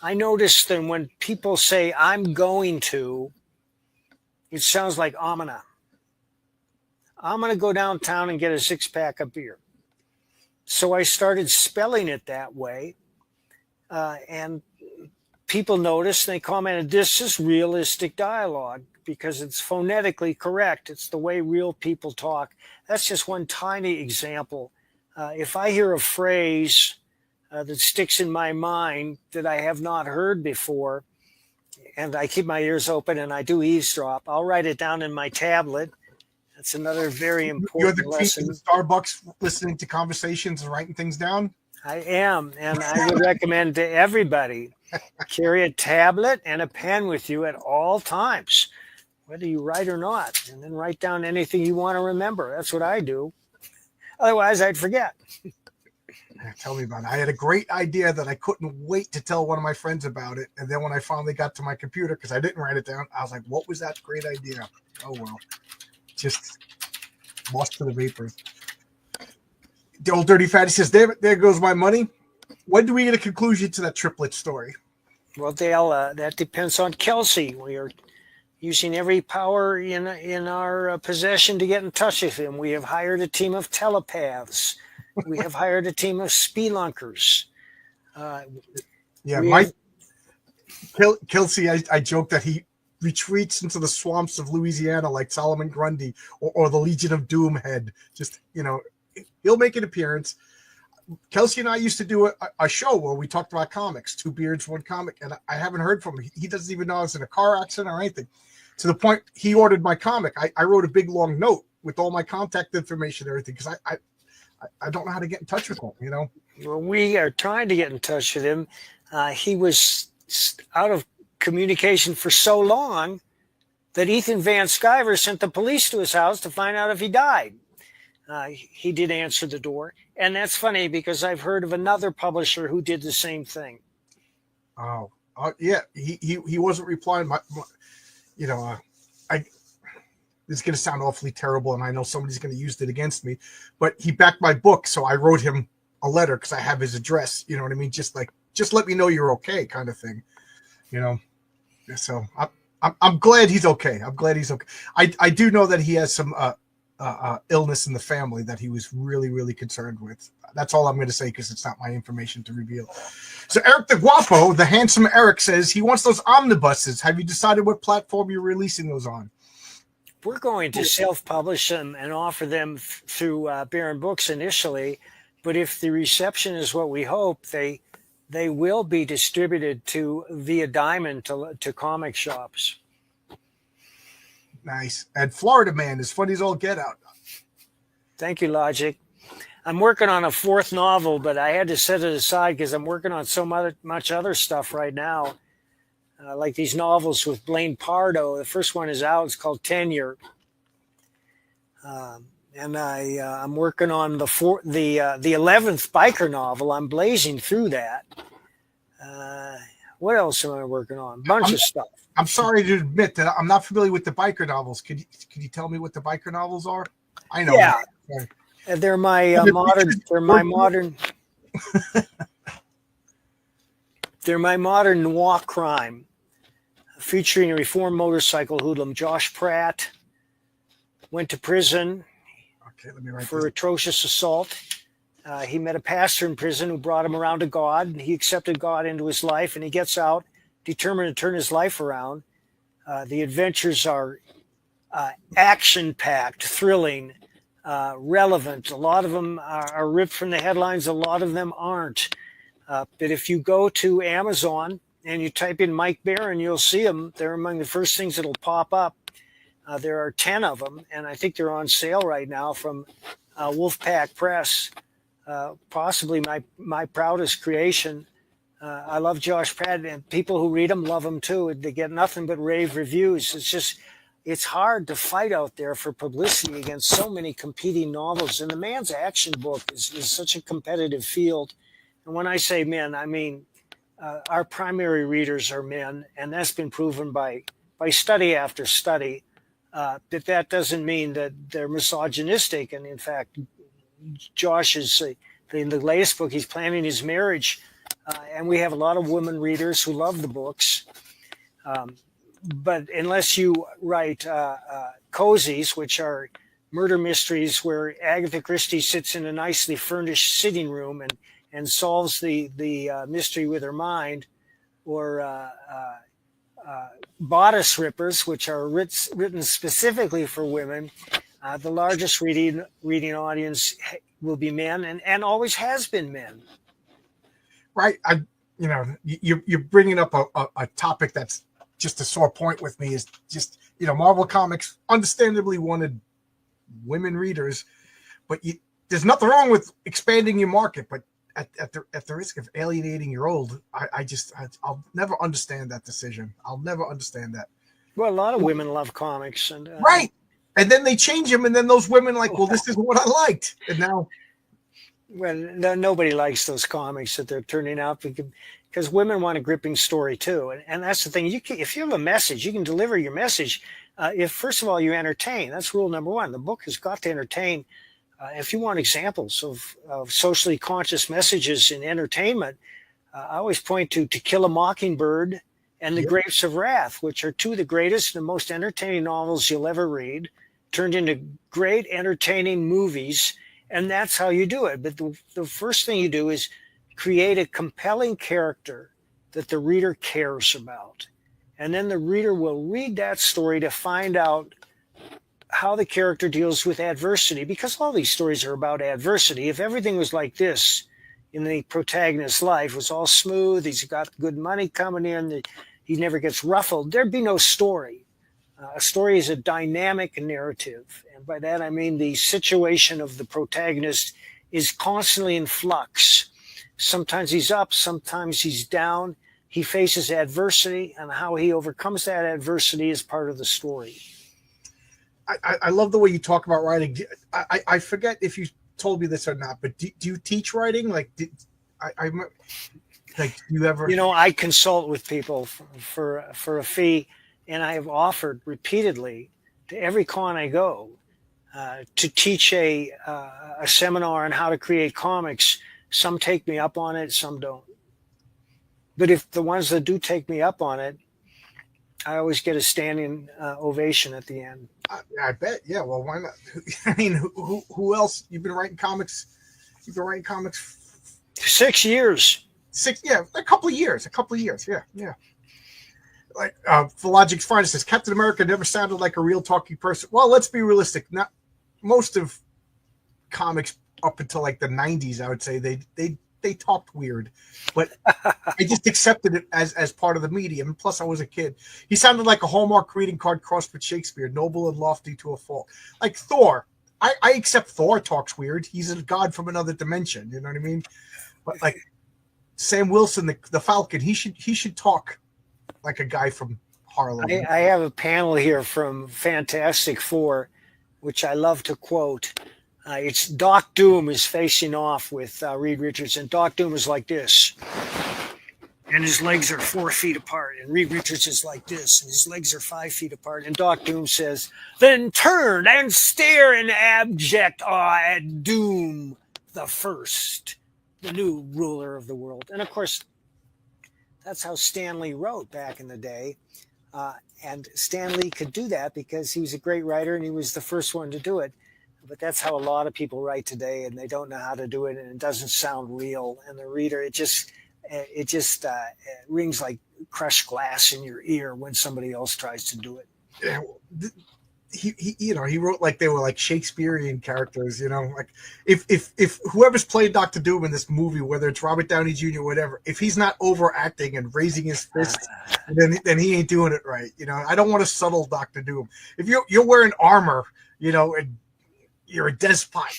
I noticed that when people say, I'm going to, it sounds like Amina. I'm going to go downtown and get a 6-pack of beer. So I started spelling it that way. And people noticed, they commented, this is realistic dialogue because it's phonetically correct. It's the way real people talk. That's just one tiny example. If I hear a phrase that sticks in my mind that I have not heard before, and I keep my ears open and I do eavesdrop, I'll write it down in my tablet. That's another very important lesson. You're the Starbucks listening to conversations and writing things down? I am, and I would recommend to everybody, carry a tablet and a pen with you at all times, whether you write or not, and then write down anything you want to remember. That's what I do. Otherwise, I'd forget. Tell me about it. I had a great idea that I couldn't wait to tell one of my friends about it, and then when I finally got to my computer, because I didn't write it down, I was like, what was that great idea? Oh, well. Just lost to the vapors. The old dirty fatty says, there goes my money. When do we get a conclusion to that triplet story? Well, Dale, that depends on Kelsey. We are using every power in our possession to get in touch with him. We have hired a team of telepaths. We have hired a team of spelunkers. Kelsey, I joke that he retreats into the swamps of Louisiana like Solomon Grundy or the Legion of Doom head. Just, he'll make an appearance. Kelsey and I used to do a show where we talked about comics, 2 beards, 1 comic, and I haven't heard from him. He doesn't even know I was in a car accident or anything. To the point he ordered my comic. I wrote a big long note with all my contact information and everything because I don't know how to get in touch with him, Well, we are trying to get in touch with him. He was out of communication for so long that Ethan Van Sciver sent the police to his house to find out if he died. He did answer the door, and that's funny because I've heard of another publisher who did the same thing. Oh, yeah, he wasn't replying. This is going to sound awfully terrible, and I know somebody's going to use it against me, but he backed my book, so I wrote him a letter because I have his address. You know what I mean? Just let me know you're okay, kind of thing. So I'm glad he's okay. I'm glad he's okay. I do know that he has some illness in the family that he was really, really concerned with. That's all I'm going to say because it's not my information to reveal. So Eric the Guapo, the handsome Eric, says he wants those omnibuses. Have you decided what platform you're releasing those on? We're going to self-publish them and offer them through Baron Books initially, but if the reception is what we hope, they will be distributed via Diamond to comic shops. Nice. And Florida Man, as funny as all get out. Thank you, Logic. I'm working on a 4th novel, but I had to set it aside because I'm working on so much other stuff right now. Like these novels with Blaine Pardo. The first one is out. It's called Tenure. And I'm working on the 11th biker novel. I'm blazing through that. What else am I working on? Bunch of stuff. I'm sorry to admit that I'm not familiar with the biker novels. Could you tell me what the biker novels are? I know. Yeah, Sorry. they're my modern. They're my modern. They're my modern noir crime, featuring a reformed motorcycle hoodlum. Josh Pratt went to prison Let me write for this. atrocious assault. He met a pastor in prison who brought him around to God, and he accepted God into his life, and he gets out determined to turn his life around. The adventures are action-packed, thrilling, relevant. A lot of them are ripped from the headlines. A lot of them aren't. But if you go to Amazon and you type in Mike Barron, you'll see them. They're among the first things that'll pop up. There are 10 of them, and I think they're on sale right now from Wolfpack Press. Possibly my proudest creation. I love Josh Pratt, and people who read them love him too. They get nothing but rave reviews. It's hard to fight out there for publicity against so many competing novels. And the man's action book is such a competitive field. And when I say men, I mean our primary readers are men, and that's been proven by study after study. That doesn't mean that they're misogynistic. And in fact, Josh is in the latest book, he's planning his marriage. And we have a lot of women readers who love the books. But unless you write cozies, which are murder mysteries where Agatha Christie sits in a nicely furnished sitting room and solves the mystery with her mind, or bodice rippers, which are written specifically for women, the largest reading audience will be men, and always has been men. Right. You're bringing up a topic that's just a sore point with me. Is just, Marvel Comics understandably wanted women readers, but there's nothing wrong with expanding your market, but at the risk of alienating your old, I'll never understand that decision. I'll never understand that. Well, a lot of women love comics, and right. And then they change them, and then those women well, this is what I liked, and now. Well, nobody likes those comics that they're turning out because women want a gripping story too, and that's the thing. If you have a message, you can deliver your message. If first of all you entertain, that's rule number one. The book has got to entertain. If you want examples of socially conscious messages in entertainment, I always point to Kill a Mockingbird and The Grapes of Wrath, which are two of the greatest and most entertaining novels you'll ever read, turned into great entertaining movies. And that's how you do it. But the first thing you do is create a compelling character that the reader cares about. And then the reader will read that story to find out how the character deals with adversity, because all these stories are about adversity. If everything was like this in the protagonist's life, was all smooth, he's got good money coming in, he never gets ruffled, there'd be no story. A story is a dynamic narrative. And by that, I mean the situation of the protagonist is constantly in flux. Sometimes he's up, sometimes he's down. He faces adversity, and how he overcomes that adversity is part of the story. I love the way you talk about writing. I forget if you told me this or not, but do you teach writing? Do you ever? I consult with people for a fee. And I have offered repeatedly to every con I go to teach a seminar on how to create comics. Some take me up on it, some don't. But if the ones that do take me up on it, I always get a standing ovation at the end. I bet. Yeah. Well, why not? I mean, who else? You've been writing comics. You've been writing comics 6 years. A couple of years. Yeah. Like Philogic's Finest says, Captain America never sounded like a real talking person. Well, let's be realistic. Not most of comics up until like the 90s, I would say they talked weird, but I just accepted it as part of the medium. Plus, I was a kid. He sounded like a Hallmark greeting card crossed with Shakespeare, noble and lofty to a fault. Like Thor, I accept Thor talks weird. He's a god from another dimension. You know what I mean? But like Sam Wilson, the Falcon, he should talk like a guy from Harlem. I have a panel here from Fantastic Four, which I love to quote. It's Doc Doom is facing off with Reed Richards, and Doc Doom is like this. and his legs are 4 feet apart. And Reed Richards is like this, and his legs are 5 feet apart. And Doc Doom says, "Then turn and stare in abject awe at Doom the First, the new ruler of the world." And of course, that's how Stan Lee wrote back in the day. And Stan Lee could do that because he was a great writer and he was the first one to do it. But that's how a lot of people write today, and they don't know how to do it, and it doesn't sound real. And the reader, it just rings like crushed glass in your ear when somebody else tries to do it. Yeah, he wrote like they were like Shakespearean characters. Like if whoever's playing Dr. Doom in this movie, whether it's Robert Downey Jr. or whatever, if he's not overacting and raising his fist, then he ain't doing it right. I don't want a subtle Dr. Doom. If you're wearing armor, and you're a despot.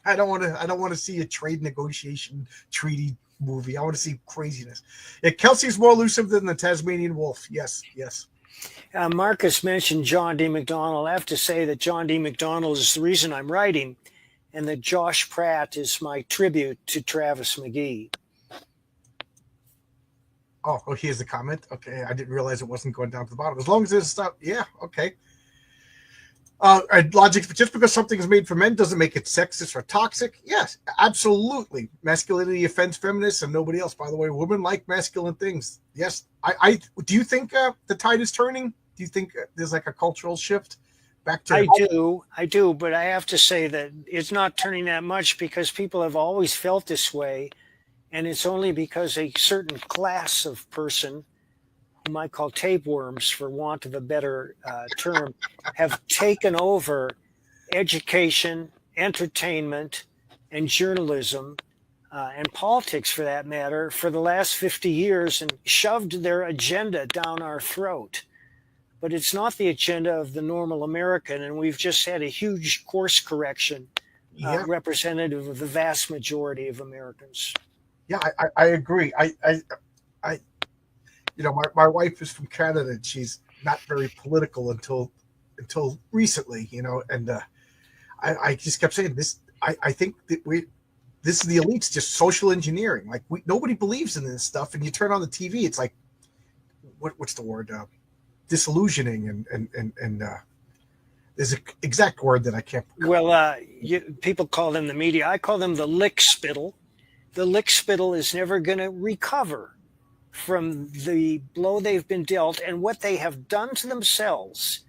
I don't want to see a trade negotiation treaty movie. I want to see craziness. Yeah, Kelsey's more elusive than the Tasmanian wolf. Yes. Marcus mentioned John D. McDonald. I have to say that John D. McDonald is the reason I'm writing, and that Josh Pratt is my tribute to Travis McGee. Oh, here's the comment. Okay, I didn't realize it wasn't going down to the bottom. As long as there's stuff, yeah, okay. Logic, just because something is made for men doesn't make it sexist or toxic. Yes, absolutely. Masculinity offends feminists and nobody else. By the way, women like masculine things. Yes, I do you think the tide is turning? Do you think there's like a cultural shift back to? I do, but I have to say that it's not turning that much because people have always felt this way, and it's only because a certain class of person, whom I call tapeworms for want of a better term, have taken over education, entertainment, and journalism, and politics for that matter, for the last 50 years and shoved their agenda down our throat. But it's not the agenda of the normal American, and we've just had a huge course correction representative of the vast majority of Americans. Yeah, I agree. My wife is from Canada, and she's not very political until recently, and I just kept saying this. I think that this is the elites just social engineering. Like nobody believes in this stuff, and you turn on the TV, it's like what's the word? Disillusioning and there's an exact word that I can't. Well, people call them the media. I call them the lick spittle. The lick spittle is never going to recover from the blow they've been dealt and what they have done to themselves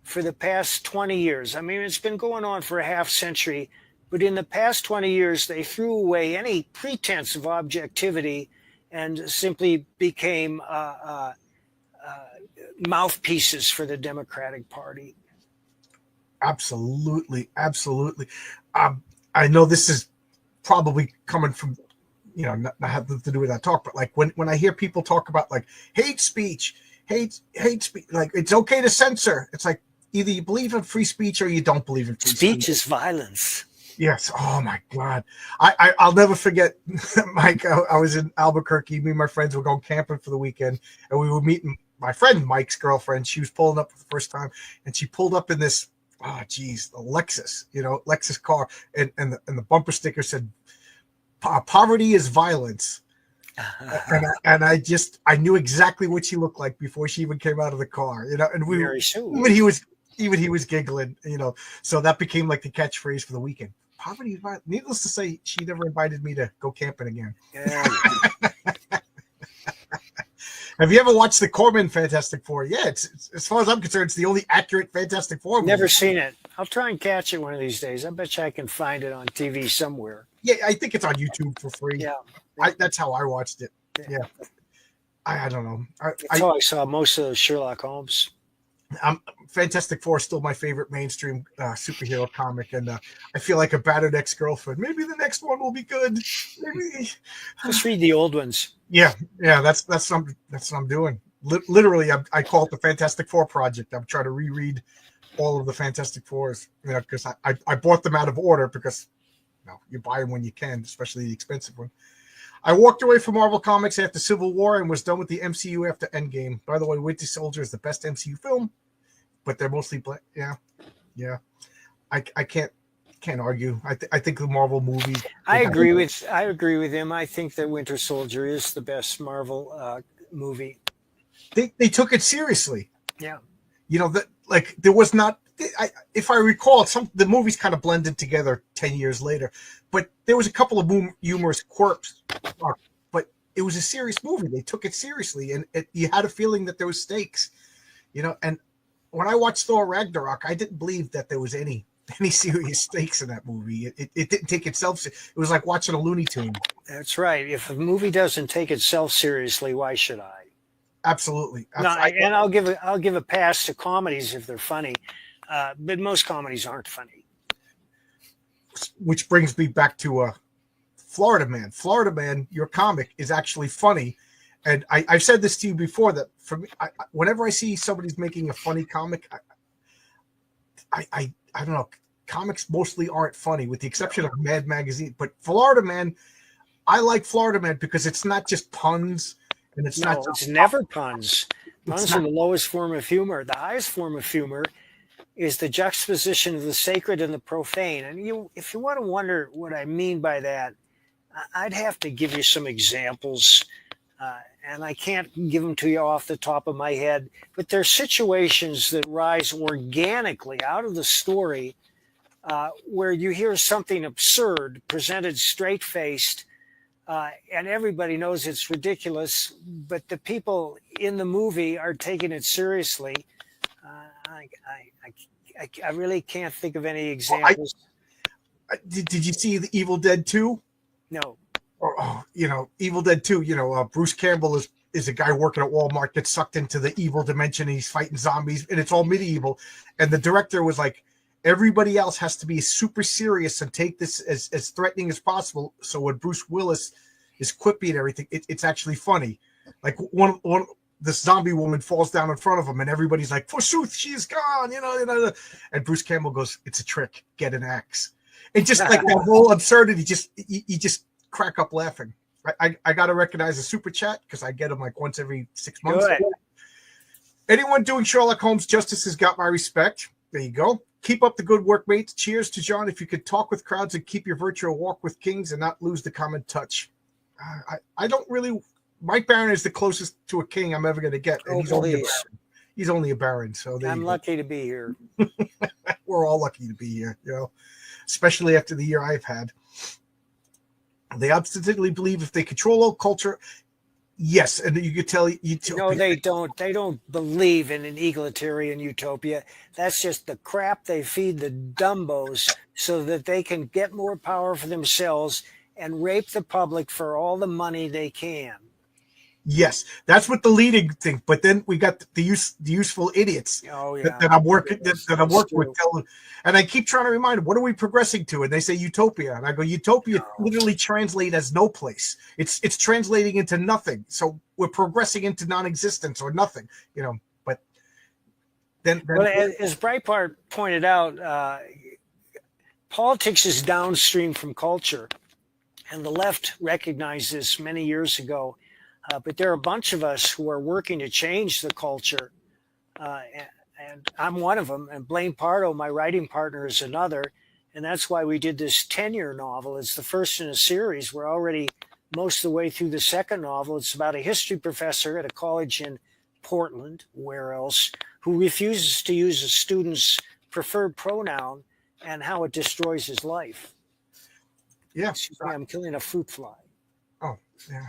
for the past 20 years. I mean, it's been going on for a half century, but in the past 20 years, they threw away any pretense of objectivity and simply became mouthpieces for the Democratic Party. Absolutely. I know this is probably coming from, not having to do with that talk, but like when I hear people talk about like hate speech, like it's okay to censor. It's like either you believe in free speech or you don't believe in free speech. Speech is violence. Yes. Oh my God. I'll never forget, Mike. I was in Albuquerque. Me and my friends were going camping for the weekend, and we were meeting my friend Mike's girlfriend. She was pulling up for the first time, and she pulled up in this, a Lexus, Lexus car, and the bumper sticker said, "Poverty is violence." and I knew exactly what she looked like before she even came out of the car, and even he was giggling, so that became like the catchphrase for the weekend. Poverty is violence. Needless to say, she never invited me to go camping again. Yeah. Have you ever watched the Corman Fantastic Four? Yeah, it's as far as I'm concerned, it's the only accurate Fantastic Four movie. Never seen it. I'll try and catch it one of these days. I bet you I can find it on TV somewhere. Yeah, I think it's on YouTube for free. Yeah. That's how I watched it. Yeah. I don't know. That's how I saw most of the Sherlock Holmes. Fantastic Four is still my favorite mainstream superhero comic, and I feel like a battered ex-girlfriend. Maybe the next one will be good. Maybe just read the old ones. Yeah. That's what I'm doing. Literally, I call it the Fantastic Four Project. I'm trying to reread all of the Fantastic Fours, because I bought them out of order because you buy them when you can, especially the expensive one. I walked away from Marvel Comics after Civil War and was done with the MCU after Endgame. By the way, Winter Soldier is the best MCU film, but they're mostly black. Yeah. I can't. can't argue. I think the Marvel movies. I agree with him. I think that Winter Soldier is the best Marvel movie. They took it seriously. Yeah. You know that like there was not. If I recall, the movies kind of blended together 10 years later, but there was a couple of humorous quirks. But it was a serious movie. They took it seriously, and you had a feeling that there was stakes. You know, and when I watched Thor Ragnarok, I didn't believe that there was any serious stakes in that movie. It didn't take itself. It was like watching a Looney Tune. That's right. If a movie doesn't take itself seriously, why should I? Absolutely. No, and I'll give a pass to comedies if they're funny, but most comedies aren't funny. Which brings me back to Florida Man. Florida Man, your comic is actually funny, and I've said this to you before that for me, whenever I see somebody's making a funny comic, I don't know. Comics mostly aren't funny, with the exception of Mad Magazine. But Florida Man, I like Florida Man because it's not just puns. And it's never puns. Puns are the lowest form of humor. The highest form of humor is the juxtaposition of the sacred and the profane. And if you want to wonder what I mean by that, I'd have to give you some examples. And I can't give them to you off the top of my head. But there are situations that rise organically out of the story where you hear something absurd presented straight-faced, and everybody knows it's ridiculous, but the people in the movie are taking it seriously. I really can't think of any examples. Did you see the Evil Dead 2? No. Or, Evil Dead 2, Bruce Campbell is a guy working at Walmart, gets sucked into the evil dimension, and he's fighting zombies, and it's all medieval. And the director was like, everybody else has to be super serious and take this as threatening as possible. So when Bruce Willis is quippy and everything, it's actually funny. Like one this zombie woman falls down in front of him, and everybody's like, "Forsooth, she is gone!" And Bruce Campbell goes, "It's a trick. Get an axe." And just like that whole absurdity, you just crack up laughing. I got to recognize a super chat because I get them like once every 6 months. Good. Anyone doing Sherlock Holmes justice has got my respect. There you go. Keep up the good work, mates. Cheers to John. If you could talk with crowds and keep your virtual walk with kings and not lose the common touch. I don't really. Mike Barron is the closest to a king I'm ever going to get. And he's only a baron. So I'm lucky to be here. We're all lucky to be here, especially after the year I've had. They obstinately believe if they control all culture. Yes, and you could tell utopia. No, they don't. They don't believe in an egalitarian utopia. That's just the crap they feed the dumbos so that they can get more power for themselves and rape the public for all the money they can. Yes, that's what the leading thing. But then we got the useful idiots that I'm working with. And I keep trying to remind them, what are we progressing to? And they say utopia, and I go, utopia literally translate as no place. It's translating into nothing. So we're progressing into non-existence or nothing, But then as Breitbart pointed out, politics is downstream from culture, and the left recognized this many years ago. But there are a bunch of us who are working to change the culture, and I'm one of them. And Blaine Pardo, my writing partner, is another. And that's why we did this 10-year novel. It's the first in a series. We're already most of the way through the second novel. It's about a history professor at a college in Portland, where else, who refuses to use a student's preferred pronoun and how it destroys his life. Yeah. I'm killing a fruit fly. Oh, yeah.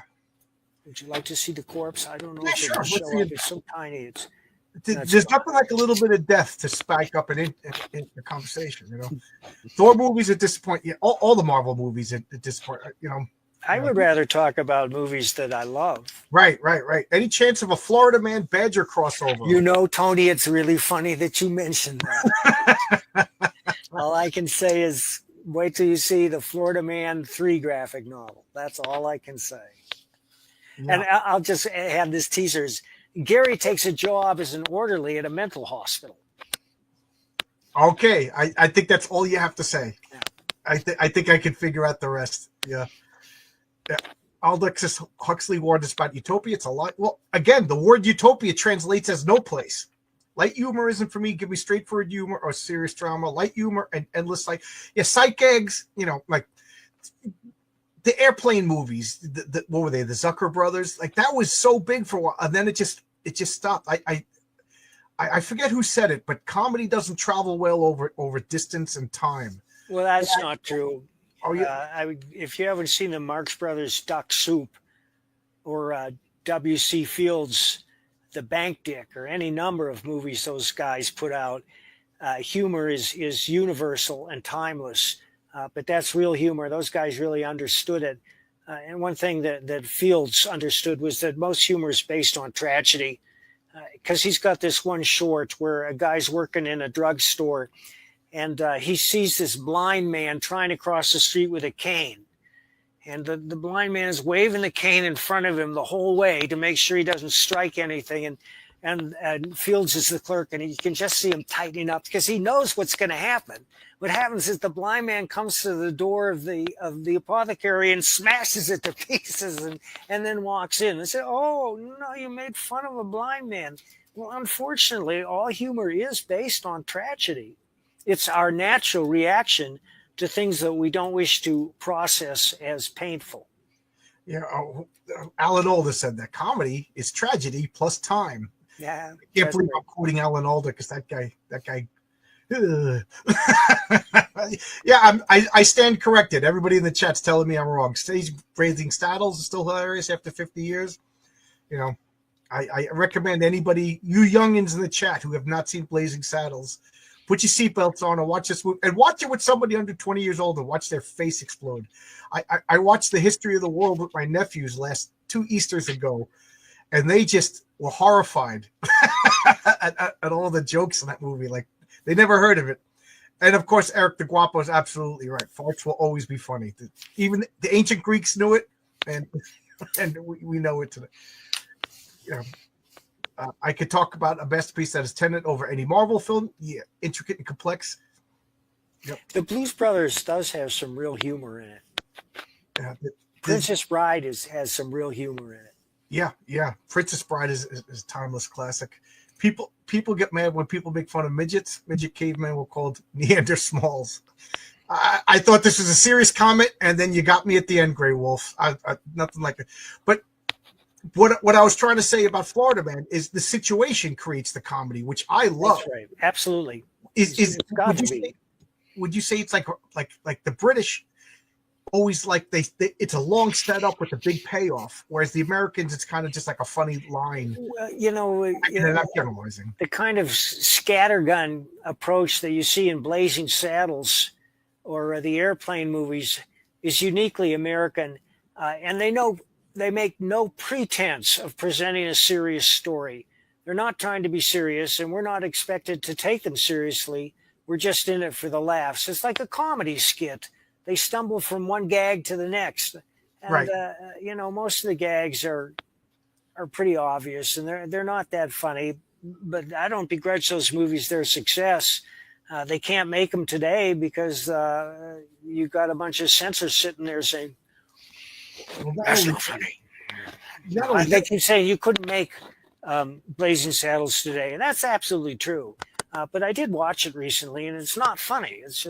Would you like to see the corpse? I don't know if it'll show up. It's so tiny. There's nothing like a little bit of death to spike up in the conversation, Thor movies at this point, all the Marvel movies at this point, I would rather talk about movies that I love. Right. Any chance of a Florida Man Badger crossover? Tony, it's really funny that you mentioned that. All I can say is wait till you see the Florida Man 3 graphic novel. That's all I can say. Yeah. And I'll just have this teasers. Gary takes a job as an orderly at a mental hospital. Okay, I think that's all you have to say. Yeah. I think I can figure out the rest. Yeah. Aldous Huxley warned us about utopia. It's a lot. Well, again, the word utopia translates as no place. Light humor isn't for me. Give me straightforward humor or serious drama. Light humor and endless sight gags. Like the airplane movies. What were they? The Zucker brothers. Like that was so big for a while, and then it just stopped. I forget who said it, but comedy doesn't travel well over distance and time. Well, that's not true. Oh yeah. If you haven't seen the Marx Brothers Duck Soup or W.C. Fields' The Bank Dick or any number of movies those guys put out, humor is universal and timeless. But that's real humor. Those guys really understood it. And one thing that Fields understood was that most humor is based on tragedy. Because he's got this one short where a guy's working in a drugstore and he sees this blind man trying to cross the street with a cane. And the blind man is waving the cane in front of him the whole way to make sure he doesn't strike anything. And Fields is the clerk, and you can just see him tightening up because he knows what's going to happen. What happens is the blind man comes to the door of the apothecary and smashes it to pieces and then walks in and says, "Oh, no, you made fun of a blind man." Well, unfortunately, all humor is based on tragedy. It's our natural reaction to things that we don't wish to process as painful. Yeah, Alan Alda said that comedy is tragedy plus time. Yeah, I can't believe I'm quoting Alan Alda because that guy. Yeah, I stand corrected. Everybody in the chat's telling me I'm wrong. Stage Raising Saddles is still hilarious after 50 years. I recommend anybody, you youngins in the chat who have not seen Blazing Saddles, put your seatbelts on and watch this movie, and watch it with somebody under 20 years old and watch their face explode. I watched The History of the World with my nephews last 2 Easters ago, and they just were horrified at all the jokes in that movie. Like, they never heard of it. And, of course, Eric the Guapo is absolutely right. Farts will always be funny. Even the ancient Greeks knew it, and we know it today. I could talk about a masterpiece that is Tenet over any Marvel film. Yeah, intricate and complex. Yep. The Blues Brothers does have some real humor in it. Princess Bride has some real humor in it. Yeah. Princess Bride is a timeless classic. People get mad when people make fun of midgets. Midget cavemen were called Neander Smalls. I thought this was a serious comment, and then you got me at the end, Grey Wolf. Nothing like it. But what I was trying to say about Florida Man is the situation creates the comedy, which I love. That's right. Absolutely. Would you say it's like the British always like it's a long setup with a big payoff, whereas the Americans it's kind of just like a funny line. Well, they're not generalizing. The kind of scattergun approach that you see in Blazing Saddles or the airplane movies is uniquely American, and they make no pretense of presenting a serious story. They're not trying to be serious, and we're not expected to take them seriously. We're just in it for the laughs. It's like a comedy skit. They stumble from one gag to the next. And, right. Most of the gags are pretty obvious, and they're not that funny. But I don't begrudge those movies their success. They can't make them today because you've got a bunch of censors sitting there saying, "That's not funny." They keep saying you couldn't make Blazing Saddles today, and that's absolutely true. But I did watch it recently, and it's not funny. It's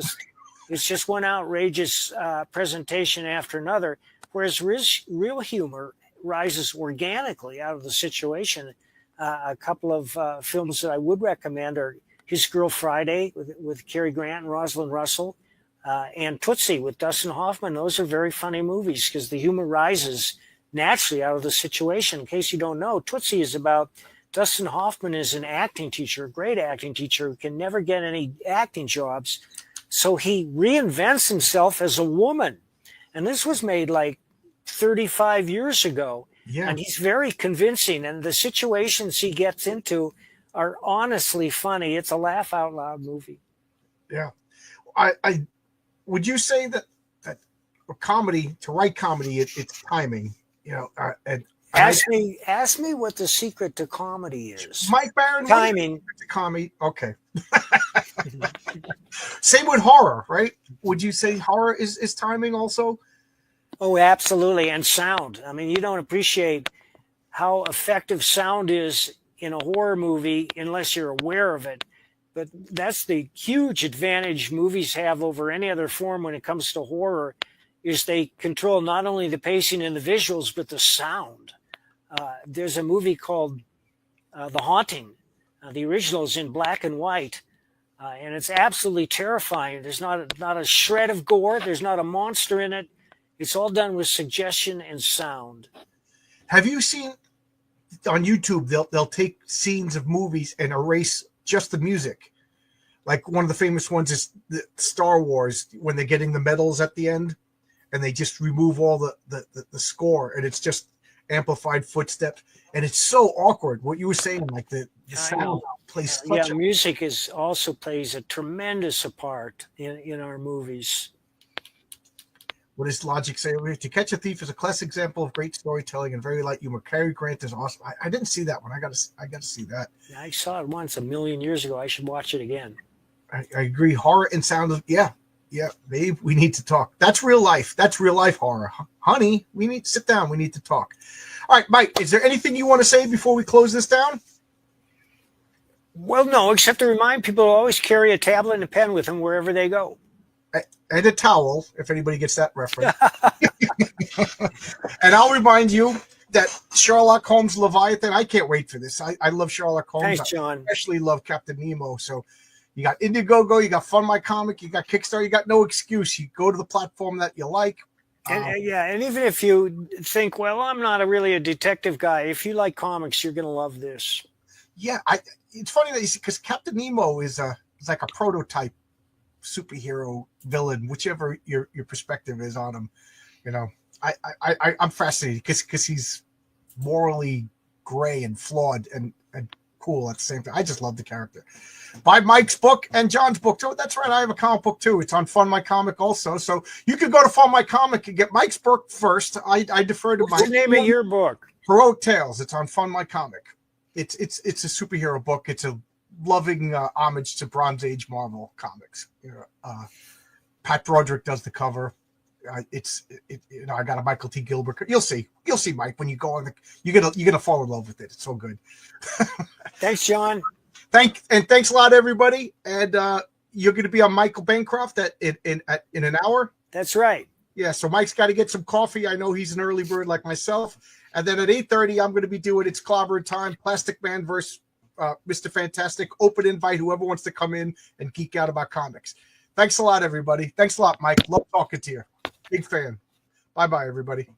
just one outrageous presentation after another. Whereas real humor rises organically out of the situation. A couple of films that I would recommend are His Girl Friday with Cary Grant and Rosalind Russell, and Tootsie with Dustin Hoffman. Those are very funny movies because the humor rises naturally out of the situation. In case you don't know, Tootsie is about Dustin Hoffman is an acting teacher, a great acting teacher who can never get any acting jobs. So he reinvents himself as a woman. And this was made like 35 years ago. Yeah. And he's very convincing. And the situations he gets into are honestly funny. It's a laugh out loud movie. Yeah. I would you say that comedy, to write comedy, it's timing, Ask me what the secret to comedy is. Mike Barron, timing. To comedy. Okay. Same with horror, right? Would you say horror is timing also? Oh, absolutely. And sound. I mean, you don't appreciate how effective sound is in a horror movie unless you're aware of it. But that's the huge advantage movies have over any other form when it comes to horror, is they control not only the pacing and the visuals, but the sound. There's a movie called The Haunting. The original is in black and white, and it's absolutely terrifying. There's not a shred of gore. There's not a monster in it. It's all done with suggestion and sound. Have you seen on YouTube? They'll take scenes of movies and erase just the music. Like one of the famous ones is the Star Wars, when they're getting the medals at the end, and they just remove all the score, and it's just amplified footsteps, and it's so awkward. What you were saying, like the sound plays such a... music also plays a tremendous part in our movies. What does Logic say over here? To Catch a Thief is a classic example of great storytelling and very light humor. Cary Grant is awesome. I didn't see that one. I got to see that. I saw it once a million years ago. I should watch it again. I agree. Horror and sound of... Yeah, babe, we need to talk. That's real life. That's real life horror. Honey, we need to sit down. We need to talk. All right, Mike, is there anything you want to say before we close this down? Well, no, except to remind people to always carry a tablet and a pen with them wherever they go. And a towel, if anybody gets that reference. And I'll remind you that Sherlock Holmes Leviathan, I can't wait for this. I love Sherlock Holmes. Thanks, John. I especially love Captain Nemo. So you got Indiegogo, you got Fund My Comic, you got Kickstarter, you got no excuse. You go to the platform that you like. And even if you think, well, I'm not really a detective guy, if you like comics, you're going to love this. Yeah, it's funny that you see, because Captain Nemo is like a prototype superhero villain, whichever your perspective is on him. You know, I'm fascinated because he's morally gray and flawed and cool at the same time. I just love the character. Buy Mike's book and John's book. Oh, that's right. I have a comic book too. It's on Fund My Comic also. So you can go to Fund My Comic and get Mike's book first. I defer to Mike. What's the name of your book? Heroic Tales. It's on Fund My Comic. It's a superhero book. It's a loving homage to Bronze Age Marvel comics. Pat Broderick does the cover. I got a Michael T. Gilbert. You'll see, Mike, when you go on you're gonna fall in love with it. It's so good. Thanks, John. Thanks a lot, everybody. And you're going to be on Michael Bancroft in an hour. That's right. Yeah. So Mike's got to get some coffee. I know he's an early bird like myself. And then at 8:30, I'm going to be doing It's Clobber Time, Plastic Man versus Mr. Fantastic. Open invite, whoever wants to come in and geek out about comics. Thanks a lot, everybody. Thanks a lot, Mike. Love talking to you. Big fan. Bye-bye, everybody.